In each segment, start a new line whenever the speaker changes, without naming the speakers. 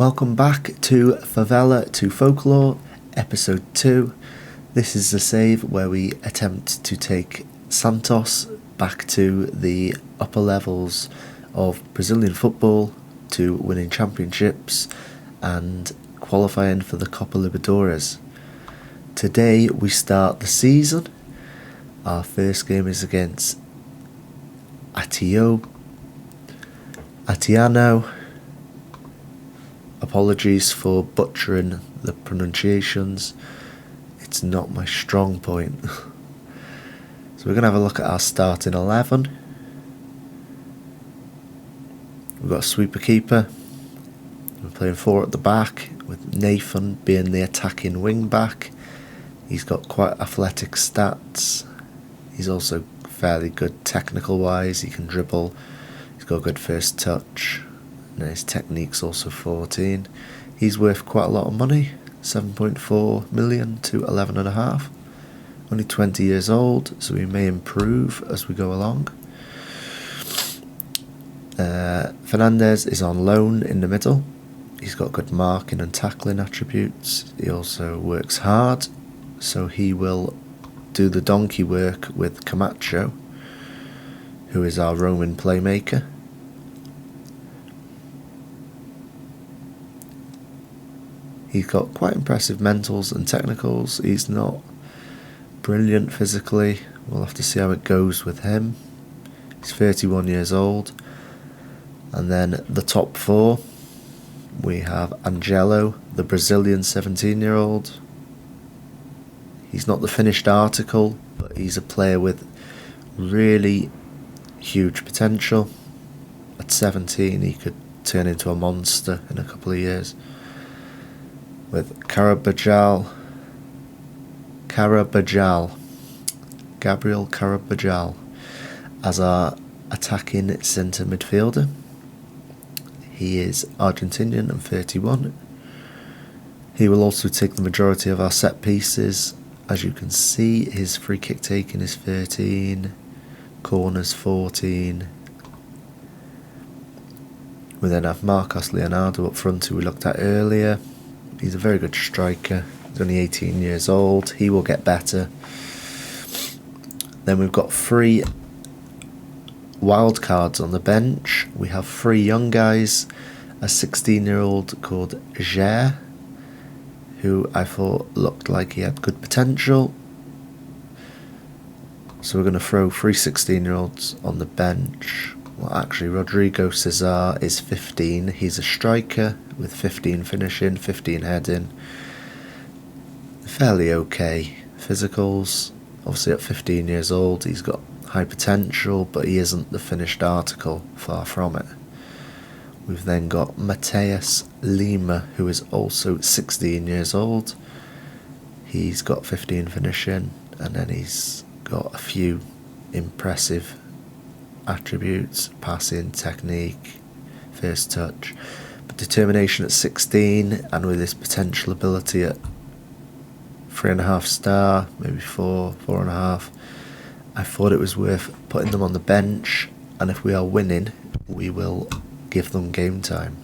Welcome back to Favela to Folklore, episode 2. This is the save where we attempt to take Santos back to the upper levels of Brazilian football, to winning championships and qualifying for the Copa Libertadores. Today we start the season. Our first game is against Atiano. Apologies for butchering the pronunciations. It's not my strong point. So we're going to have a look at our starting 11. We've got a sweeper keeper. We're playing 4 at the back, with Nathan being the attacking wing back. He's got quite athletic stats. He's also fairly good technical wise. He can dribble. He's got a good first touch. And his technique's also 14. He's worth quite a lot of money, 7.4 million to 11.5. Only 20 years old, so he may improve as we go along. Fernandez is on loan in the middle. He's got good marking and tackling attributes. He also works hard, so he will do the donkey work with Camacho, who is our Roman playmaker. He's got quite impressive mentals and technicals. He's not brilliant physically. We'll have to see how it goes with him. He's 31 years old. And then the top 4, we have Angelo, the Brazilian 17-year-old. He's not the finished article, but he's a player with really huge potential. At 17, he could turn into a monster in a couple of years. With Gabriel Carabajal as our attacking centre midfielder. He is Argentinian and 31. He will also take the majority of our set pieces. As you can see, his free kick taking is 13, corners 14. We then have Marcos Leonardo up front, who we looked at earlier. He's a very good striker. He's only 18 years old. He will get better. Then we've got 3 wild cards on the bench. We have 3 young guys. A 16-year-old called Jair, who I thought looked like he had good potential. So we're going to throw 3 16-year-olds on the bench. Well, actually, Rodrigo Cesar is 15. He's a striker with 15 finishing, 15 heading. Fairly okay physicals. Obviously at 15 years old, he's got high potential, but he isn't the finished article, far from it. We've then got Mateus Lima, who is also 16 years old. He's got 15 finishing, and then he's got a few impressive attributes: passing, technique, first touch, but determination at 16, and with his potential ability at 3.5 star, maybe 4.5. I thought it was worth putting them on the bench, and if we are winning, we will give them game time.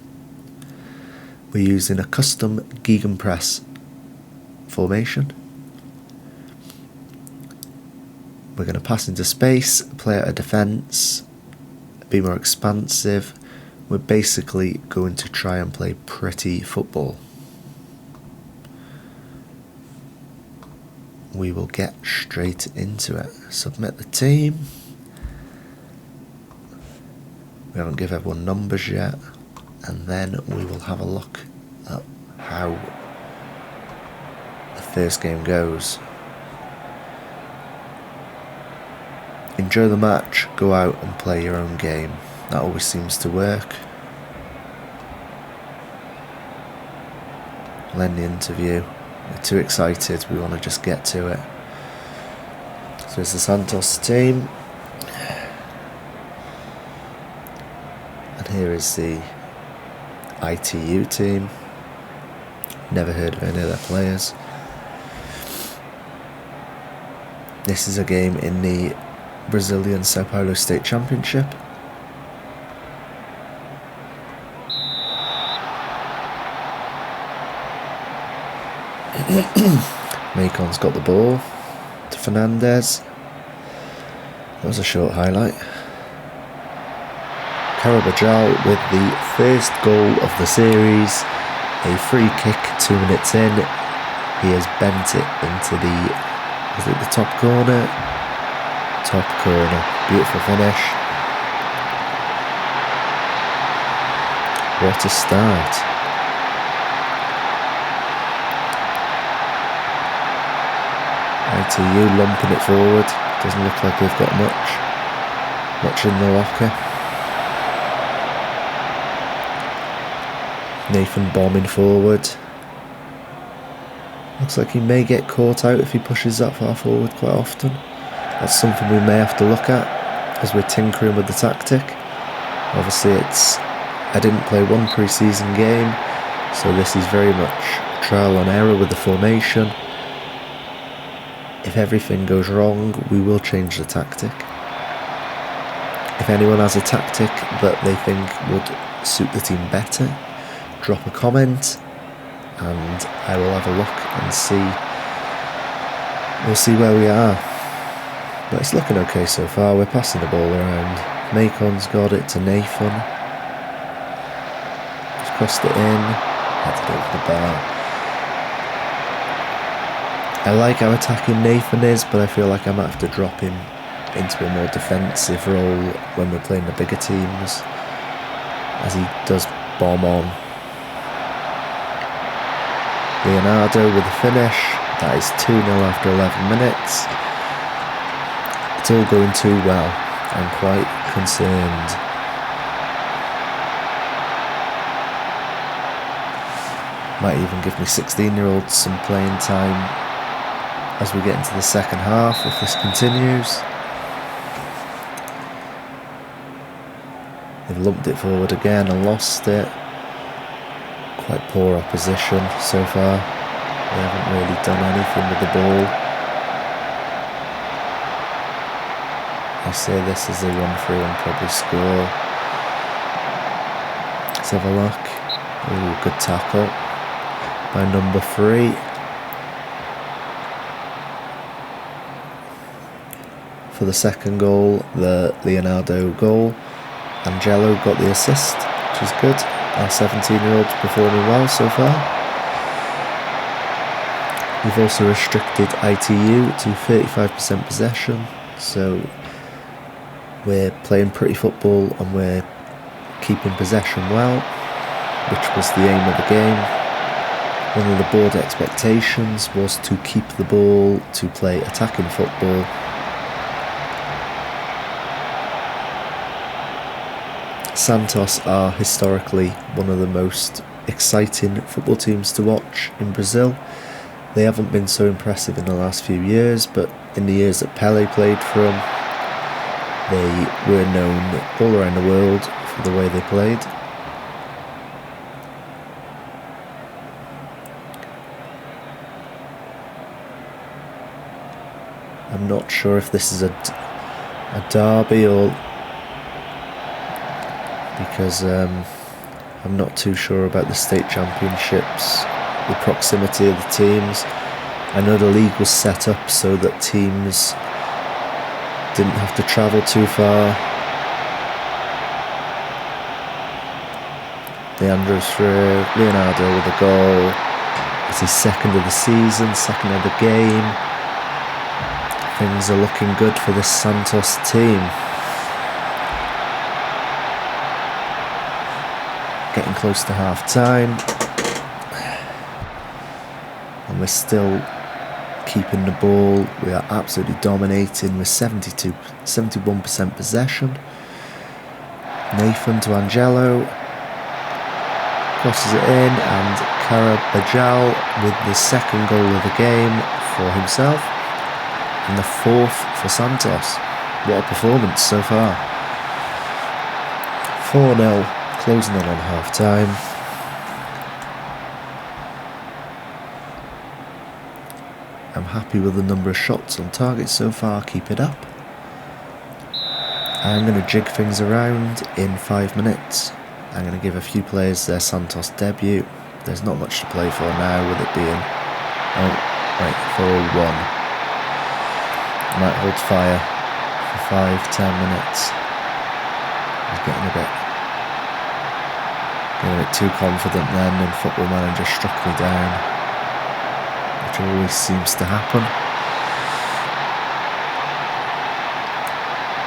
We're using a custom gegenpress formation. We're going to pass into space, play out of defence, be more expansive. We're basically going to try and play pretty football. We will get straight into it. Submit the team. We haven't given everyone numbers yet. And then we will have a look at how the first game goes. Enjoy the match, go out and play your own game. That always seems to work. We'll end the interview. We're too excited, we want to just get to it. So it's the Santos team. And here is the ITU team. Never heard of any of their players. This is a game in the Brazilian Sao Paulo State Championship. Macon's got the ball to Fernandez. That was a short highlight. Carabajal with the first goal of the series. A free kick 2 minutes in. He has bent it into the top corner? Top corner. Beautiful finish. What a start. ITU lumping it forward. Doesn't look like they've got much in the locker. Nathan bombing forward. Looks like he may get caught out if he pushes that far forward quite often. That's something we may have to look at as we're tinkering with the tactic. Obviously I didn't play one pre-season game, so this is very much trial and error with the formation. If everything goes wrong, we will change the tactic. If anyone has a tactic that they think would suit the team better, drop a comment and I will have a look and see. We'll see where we are. But it's looking okay so far. We're passing the ball around. Macon's got it to Nathan. He's crossed it in. Headed over the bar. I like how attacking Nathan is, but I feel like I might have to drop him into a more defensive role when we're playing the bigger teams, as he does bomb on. Leonardo with the finish. That is 2-0 after 11 minutes. It's all going too well. I'm quite concerned. Might even give me 16-year-olds some playing time as we get into the second half if this continues. They've lumped it forward again and lost it. Quite poor opposition so far. They haven't really done anything with the ball. I say this is a run through and probably score. Let's have a look. Ooh, good tackle by number 3. For the second goal, the Leonardo goal, Angelo got the assist, which is good. Our 17-year-old's performing well so far. We've also restricted ITU to 35% possession, so we're playing pretty football and we're keeping possession well, which was the aim of the game. One of the board expectations was to keep the ball, to play attacking football. Santos are historically one of the most exciting football teams to watch in Brazil. They haven't been so impressive in the last few years, but in the years that Pelé played for them, they were known all around the world for the way they played. I'm not sure if this is a derby or... because I'm not too sure about the state championships, the proximity of the teams. I know the league was set up so that teams didn't have to travel too far. Leandro's through, Leonardo with a goal. It's his second of the season, second of the game. Things are looking good for this Santos team. Getting close to half time, and we're still keeping the ball. We are absolutely dominating with 71% possession. Nathan to Angelo, crosses it in, and Carabajal with the second goal of the game for himself, and the 4th for Santos. What a performance so far. 4-0. Closing in on half time. I'm happy with the number of shots on target so far. Keep it up. I'm going to jig things around in 5 minutes. I'm going to give a few players their Santos debut. There's not much to play for now, with it being Oh, right, 4-1. Might hold fire for 5-10 minutes. He's getting a bit too confident then, and Football Manager struck me down, which always seems to happen.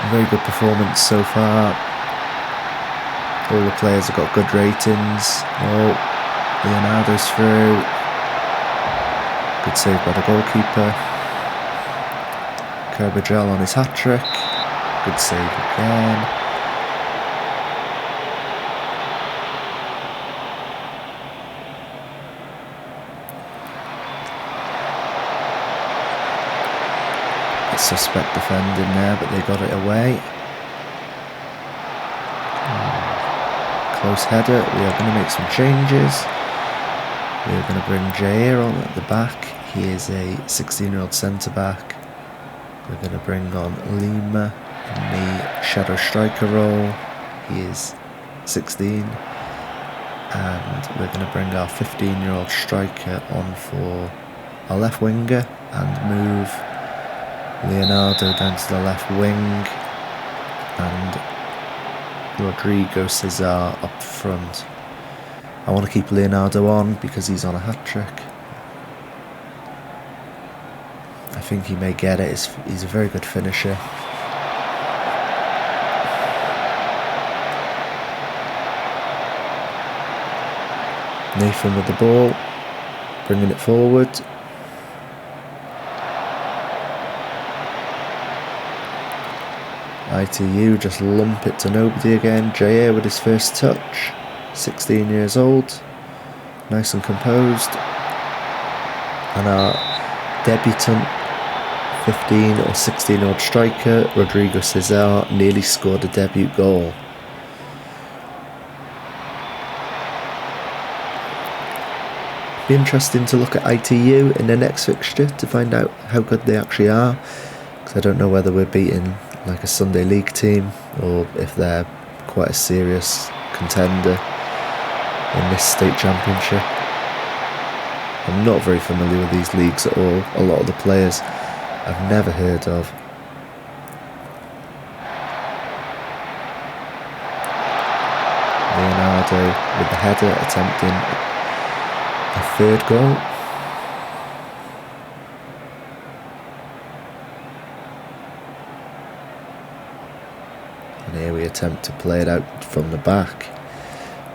A very good performance so far. All the players have got good ratings. Oh, Leonardo's through. Good save by the goalkeeper. Carbajal on his hat-trick. Good save again. Suspect defending there, but they got it away. Close header. We are going to make some changes. We are going to bring Jair on at the back. He is a 16-year-old centre-back. We're going to bring on Lima in the shadow striker role. He is 16. And we're going to bring our 15-year-old striker on for our left winger and move Leonardo down to the left wing and Rodrigo Cesar up front. I want to keep Leonardo on because he's on a hat-trick. I think he may get it. He's a very good finisher. Nathan with the ball, bringing it forward. ITU just lump it to nobody again. Jair with his first touch, 16 years old, nice and composed. And our debutant 15 or 16-year-old striker, Rodrigo Cesar, nearly scored a debut goal. Be interesting to look at ITU in the next fixture to find out how good they actually are, because I don't know whether we're beating like a Sunday League team or if they're quite a serious contender in this state championship. I'm not very familiar with these leagues at all. A lot of the players I've never heard of. Leonardo with the header attempting a third goal. And here we attempt to play it out from the back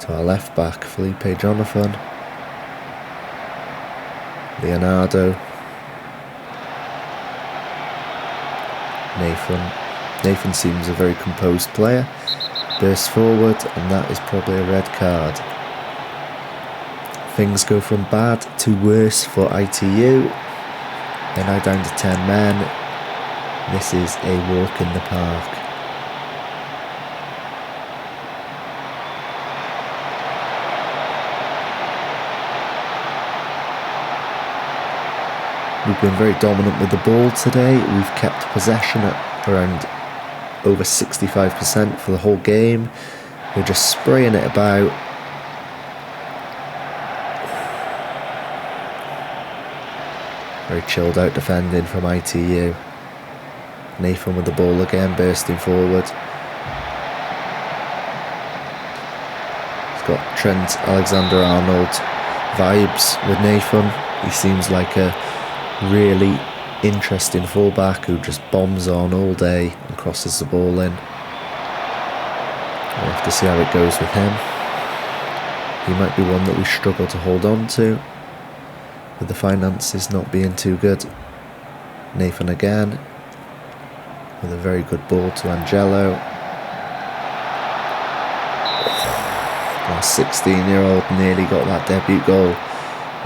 to our left back, Felipe Jonathan. Leonardo. Nathan seems a very composed player. Bursts forward, and that is probably a red card. Things go from bad to worse for ITU. They're now down to 10 men. This is a walk in the park. We've been very dominant with the ball today. We've kept possession at around over 65% for the whole game. We're just spraying it about. Very chilled out defending from ITU. Nathan with the ball again, bursting forward. He's got Trent Alexander-Arnold vibes with Nathan. He seems like a really interesting fullback who just bombs on all day and crosses the ball in. We'll have to see how it goes with him. He might be one that we struggle to hold on to, with the finances not being too good. Nathan again, with a very good ball to Angelo. Our 16-year-old nearly got that debut goal.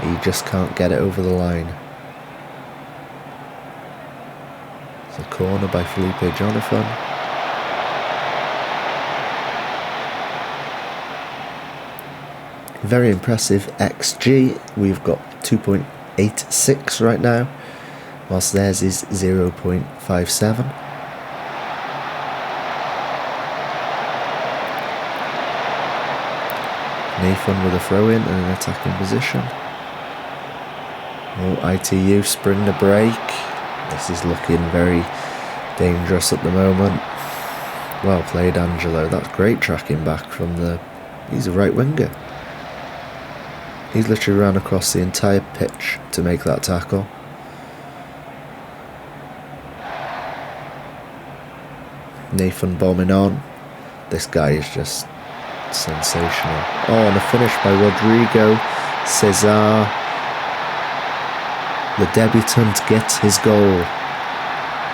He just can't get it over the line. It's a corner by Felipe Jonathan. Very impressive XG. We've got 2.86 right now, whilst theirs is 0.57. Nathan with a throw in and an attacking position. Oh, ITU spring the break. This is looking very dangerous at the moment. Well played, Angelo. That's great tracking back from the... He's a right winger. He's literally ran across the entire pitch to make that tackle. Nathan bombing on. This guy is just sensational. Oh, and a finish by Rodrigo Cesar. The debutant gets his goal.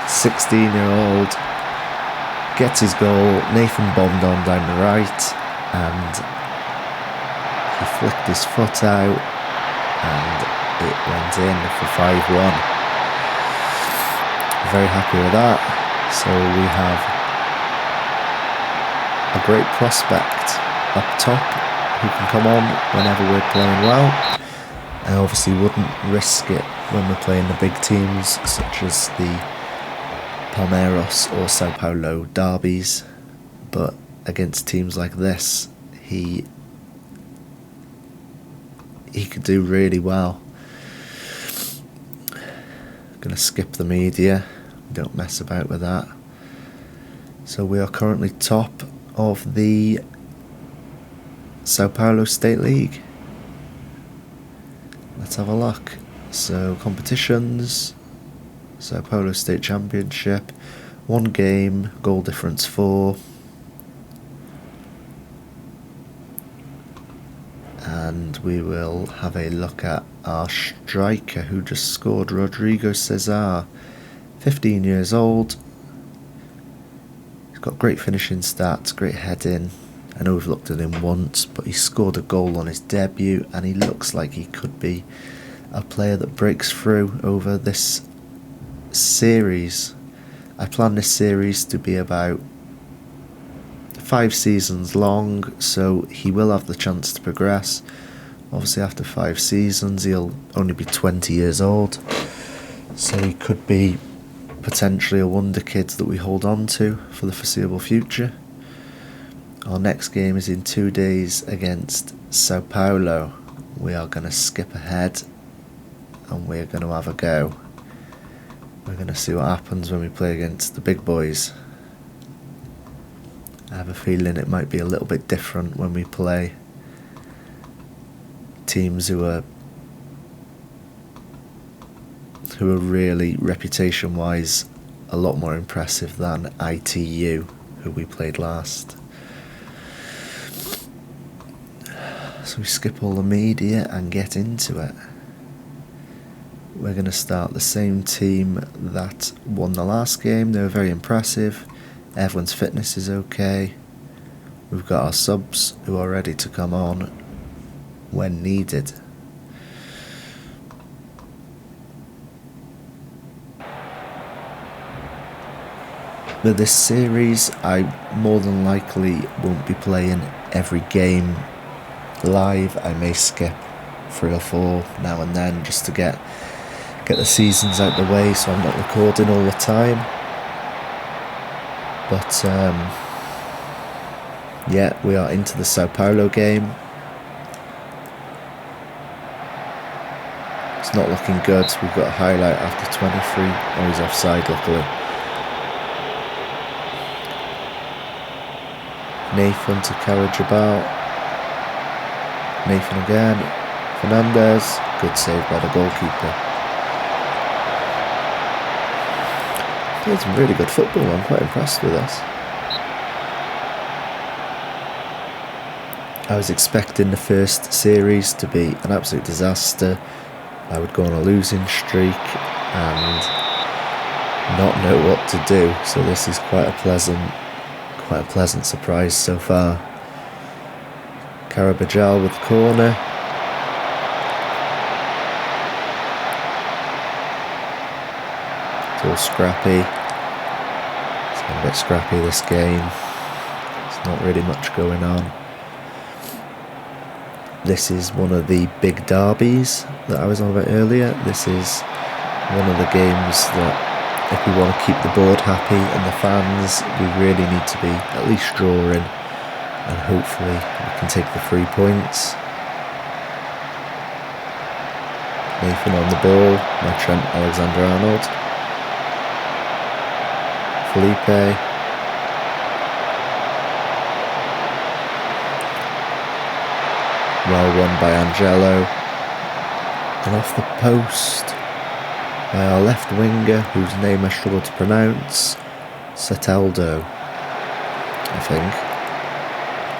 16-year-old gets his goal. Nathan bombed on down the right and he flicked his foot out and it went in for 5-1. Very happy with that. So we have a great prospect up top who can come on whenever we're playing well. I obviously wouldn't risk it when we're playing the big teams such as the Palmeiras or Sao Paulo derbies, but against teams like this he could do really well. Gonna skip the media, don't mess about with that. So we are currently top of the Sao Paulo State League. Let's have a look. So competitions, Sao Paulo State Championship, 1 game, goal difference 4. And we will have a look at our striker who just scored, Rodrigo Cesar, 15 years old. He's got great finishing stats, great heading. I know we've looked at him once, but he scored a goal on his debut and he looks like he could be a player that breaks through over this series. I plan this series to be about 5 seasons long, so he will have the chance to progress. Obviously after 5 seasons he'll only be 20 years old, so he could be potentially a wonder kid that we hold on to for the foreseeable future. Our next game is in 2 days against Sao Paulo. We are going to skip ahead and we're going to have a go. We're going to see what happens when we play against the big boys. I have a feeling it might be a little bit different when we play teams who are really reputation wise a lot more impressive than ITU, who we played last. So we skip all the media and get into it. We're going to start the same team that won the last game. They were very impressive. Everyone's fitness is okay. We've got our subs who are ready to come on when needed. With this series, I more than likely won't be playing every game live. I may skip 3 or 4 now and then just to get the seasons out the way, so I'm not recording all the time. But yeah, we are into the Sao Paulo game. It's not looking good. We've got a highlight after 23. Oh, he's offside, luckily. Nathan to Karajabal. Nathan again. Fernandez. Good save by the goalkeeper. Played some really good football. I'm quite impressed with this. I was expecting the first series to be an absolute disaster. I would go on a losing streak and not know what to do. So this is quite a pleasant surprise so far. Karabajal with the corner. It's all scrappy. It's been a bit scrappy this game. There's not really much going on. This is one of the big derbies that I was on about earlier. This is one of the games that, if we want to keep the board happy and the fans, we really need to be at least drawing, and hopefully we can take the 3 points. Nathan on the ball by Trent Alexander-Arnold. Felipe. Well won by Angelo. And off the post by our left winger, whose name I struggle to pronounce, Soteldo, I think.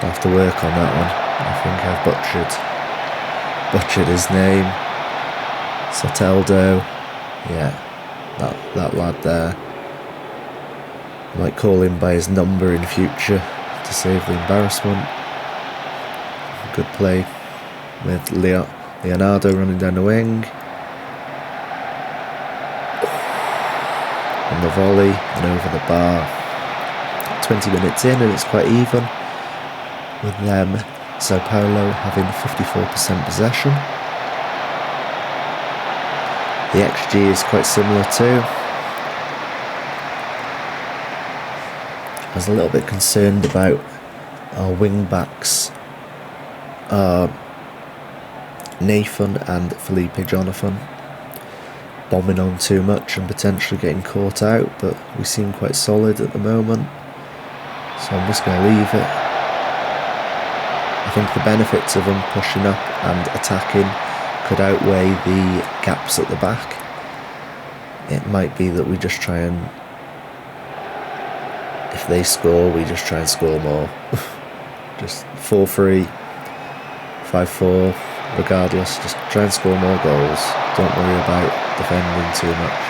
I'll have to work on that one. I think I've butchered his name. Soteldo, yeah, that lad there. I might call him by his number in future to save the embarrassment. Good play with Leonardo running down the wing. On the volley and over the bar. 20 minutes in and it's quite even, with them, Sao Paulo, having 54% possession. The XG is quite similar too. I was a little bit concerned about our wing backs, Nathan and Felipe Jonathan, bombing on too much and potentially getting caught out, but we seem quite solid at the moment, so I'm just going to leave it. I think the benefits of them pushing up and attacking could outweigh the gaps at the back. It might be that we just try and, if they score, we just try and score more. Just 4-3, 5-4, regardless, just try and score more goals. Don't worry about defending too much.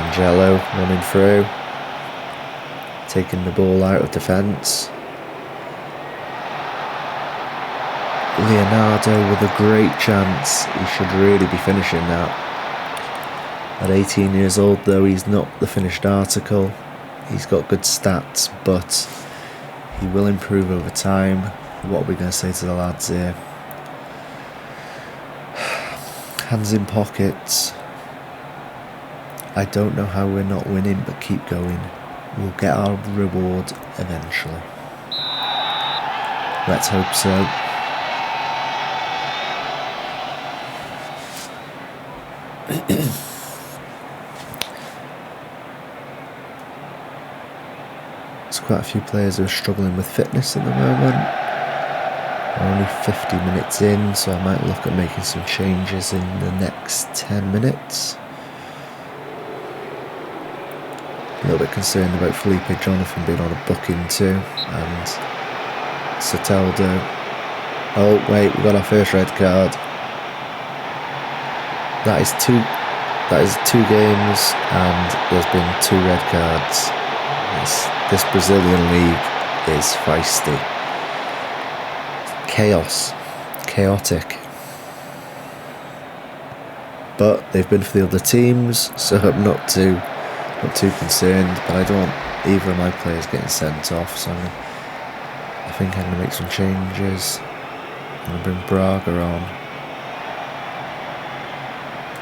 Angelo running through, taking the ball out of defence. Leonardo with a great chance. He should really be finishing that. At 18 years old though, he's not the finished article. He's got good stats, but he will improve over time. What are we going to say to the lads here? Hands in pockets. I don't know how we're not winning, but keep going. We'll get our reward eventually. Let's hope so. There's quite a few players who are struggling with fitness at the moment. We're only 50 minutes in, so I might look at making some changes in the next 10 minutes. A little bit concerned about Felipe Jonathan being on a booking too, and Soteldo. Oh wait, we got our first red card. That is two games, and there's been 2 red cards. This Brazilian league is feisty. Chaotic. But they've been for the other teams, so I'm not too concerned. But I don't want either of my players getting sent off, so I think I'm going to make some changes. I'm going to bring Braga on,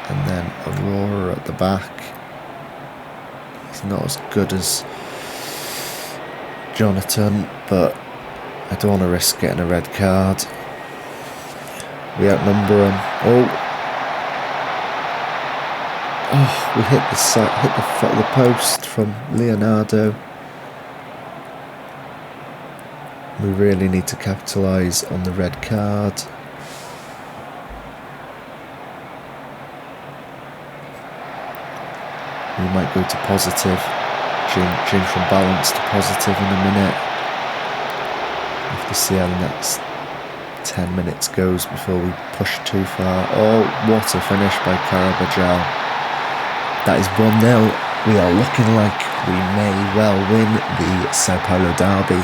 and then Aurora at the back. He's not as good as Jonathan, but I don't want to risk getting a red card. We outnumber him. Oh, we hit the foot of the post from Leonardo. We really need to capitalise on the red card. We might go to positive. Change from balance to positive in a minute. We have to see how the next 10 minutes goes before we push too far. Oh, what a finish by Carabajal. That is 1-0. We are looking like we may well win the Sao Paulo derby.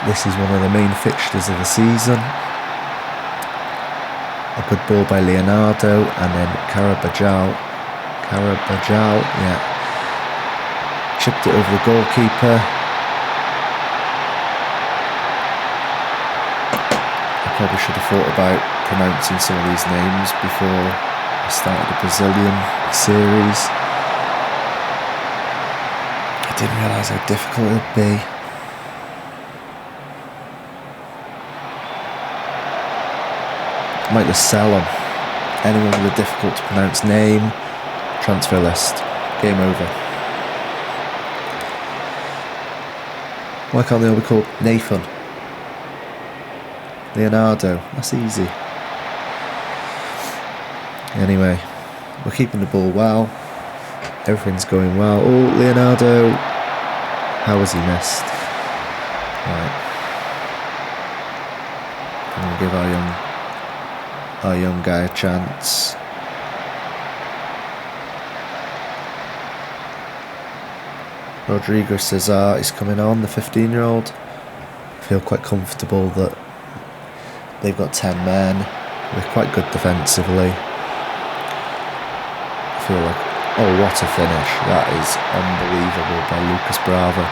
This is one of the main fixtures of the season. A good ball by Leonardo, and then Carabajal, yeah. Chipped it over the goalkeeper. I probably should have thought about pronouncing some of these names before I started the Brazilian series. I didn't realise how difficult it would be. Might just sell him. Anyone with a difficult to pronounce name, transfer list. Game over. Why can't they all be called Nathan? Leonardo, that's easy. Anyway, we're keeping the ball well. Everything's going well. Oh, Leonardo. How was he missed? Right. I'm going to give our young guy a chance. Rodrigo Cesar is coming on, the 15-year-old. I feel quite comfortable that they've got 10 men. We're quite good defensively. I feel like, oh, what a finish. That is unbelievable by Lucas Braga.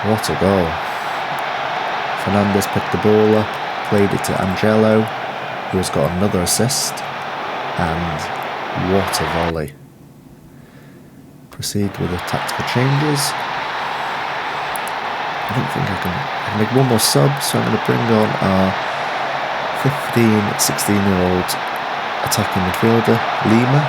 What a goal. Fernandez picked the ball up, played it to Angelo, who has got another assist. And what a volley. Proceed with the tactical changes. I don't think I can make one more sub, so I'm going to bring on our 16-year-old attacking midfielder, Lima.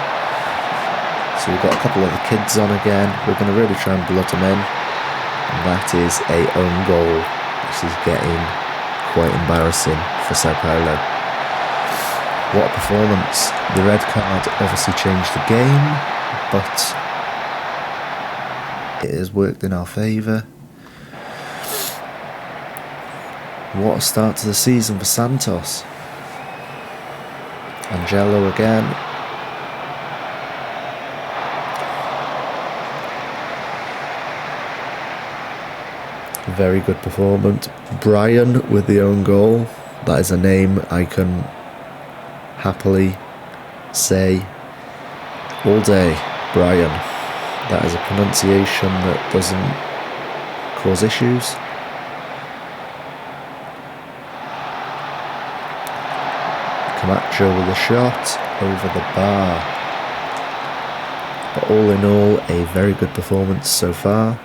So we've got a couple of the kids on again. We're going to really try and blood them in. And that is a own goal, which is getting quite embarrassing for Sao Paulo. What a performance. The red card obviously changed the game, but it has worked in our favour. What a start to the season for Santos. Angelo again. Very good performance. Brian with the own goal. That is a name I can happily say all day. Brian. That is a pronunciation that doesn't cause issues. Camacho with a shot over the bar. But all in all, a very good performance so far.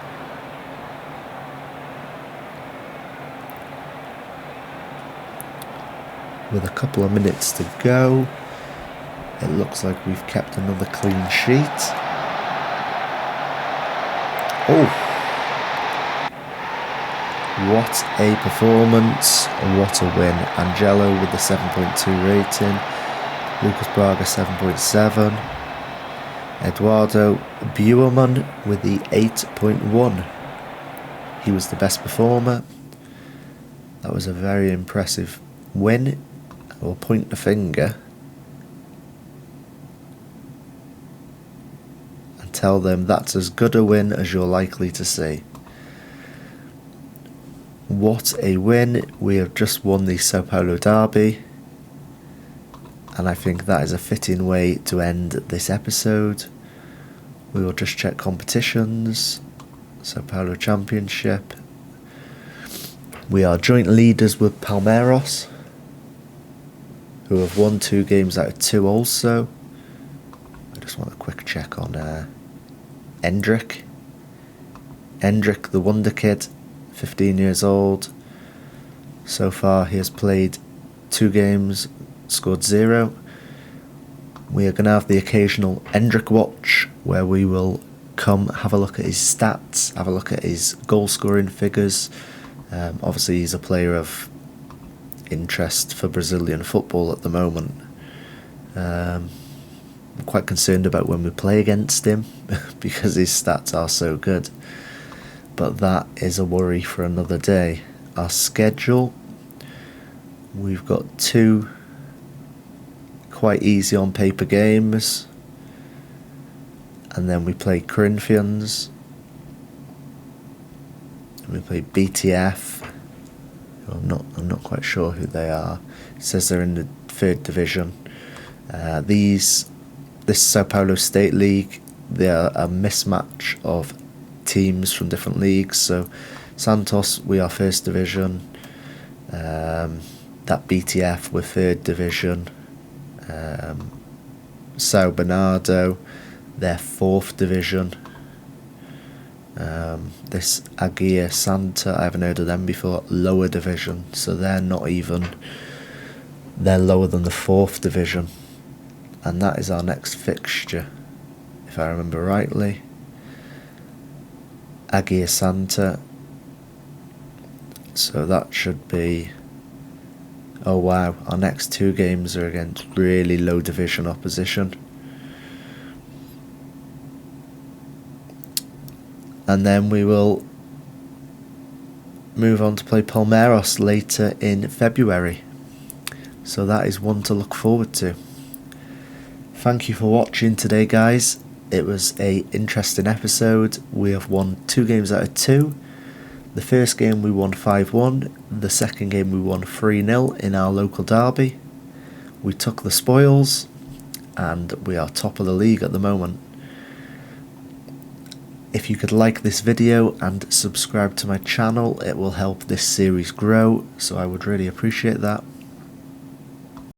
With a couple of minutes to go, it looks like we've kept another clean sheet. Oh! What a performance, what a win. Angelo with the 7.2 rating, Lucas Braga 7.7, Eduardo Buerman with the 8.1. He was the best performer. That was a very impressive win. I will point the finger and tell them that's as good a win as you're likely to see. What a win. We have just won the Sao Paulo derby, and I think that is a fitting way to end this episode. We will just check competitions. Sao Paulo Championship. We are joint leaders with Palmeiras, who have won 2 games out of 2 also. I just want a quick check on Endrick. Endrick, the wonder kid, 15 years old. So far he has played 2 games, scored 0. We are going to have the occasional Endrick watch, where we will come have a look at his stats, have a look at his goal scoring figures. Obviously he's a player of interest for Brazilian football at the moment. I'm quite concerned about when we play against him because his stats are so good, but that is a worry for another day. Our schedule, we've got 2 quite easy on paper games, and then we play Corinthians, and we play BTF. I'm not quite sure who they are. It says they're in the 3rd division. This Sao Paulo State League, they are a mismatch of teams from different leagues. So Santos, we are 1st division. That BTF, we're 3rd division. Sao Bernardo, they're 4th division. This Aguirre Santo, I haven't heard of them before, lower division, so they're lower than the 4th division, and that is our next fixture, if I remember rightly. Aguirre Santo, so that should be, oh wow, our next 2 games are against really low division opposition. And then we will move on to play Palmeiras later in February. So that is one to look forward to. Thank you for watching today, guys. It was an interesting episode. We have won 2 games out of 2. The first game we won 5-1. The second game we won 3-0 in our local derby. We took the spoils and we are top of the league at the moment. If you could like this video and subscribe to my channel, it will help this series grow, so I would really appreciate that.